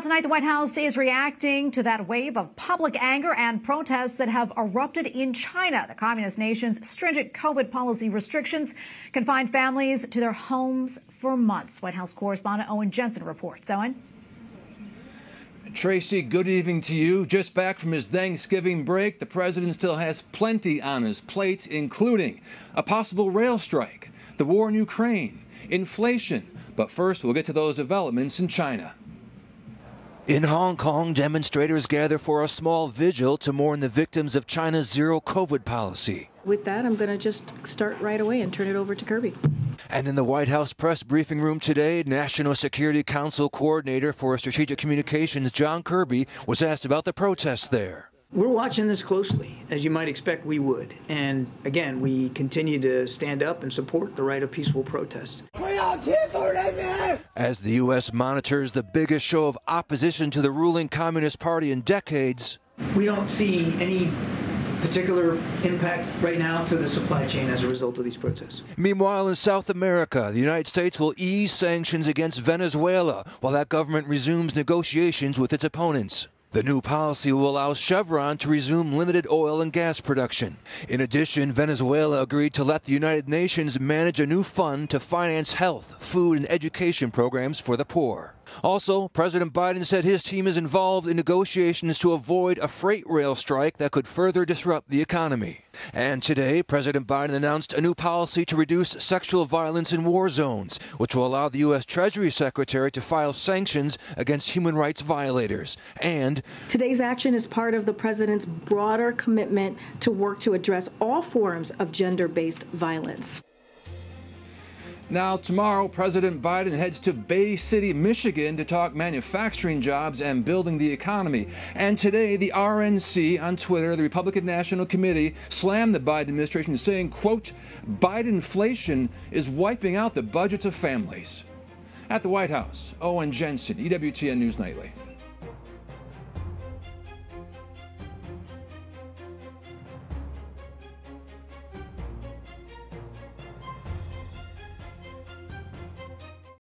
Well, tonight the White House is reacting to that wave of public anger and protests that have erupted in China. The communist nation's stringent COVID policy restrictions confined families to their homes for months. White House Correspondent Owen Jensen reports. Owen? Tracy, good evening to you. Just back from his Thanksgiving break, the president still has plenty on his plate, including a possible rail strike, the war in Ukraine, inflation. But first, we'll get to those developments in China. In Hong Kong, demonstrators gather for a small vigil to mourn the victims of China's zero COVID policy. With that, I'm going to just start right away and turn it over to Kirby. And in the White House press briefing room today, National Security Council Coordinator for Strategic Communications John Kirby was asked about the protests there. We're watching this closely, as you might expect we would. And again, we continue to stand up and support the right of peaceful protest. As the U.S. monitors the biggest show of opposition to the ruling Communist Party in decades, we don't see any particular impact right now to the supply chain as a result of these protests. Meanwhile, in South America, the United States will ease sanctions against Venezuela while that government resumes negotiations with its opponents. The new policy will allow Chevron to resume limited oil and gas production. In addition, Venezuela agreed to let the United Nations manage a new fund to finance health, food, and education programs for the poor. Also, President Biden said his team is involved in negotiations to avoid a freight rail strike that could further disrupt the economy. And today, President Biden announced a new policy to reduce sexual violence in war zones, which will allow the U.S. Treasury Secretary to file sanctions against human rights violators. And today's action is part of the president's broader commitment to work to address all forms of gender-based violence. Now, tomorrow, President Biden heads to Bay City, Michigan to talk manufacturing jobs and building the economy. And today, the RNC on Twitter, the Republican National Committee, slammed the Biden administration, saying, quote, "Bidenflation is wiping out the budgets of families." At the White House, Owen Jensen, EWTN News Nightly.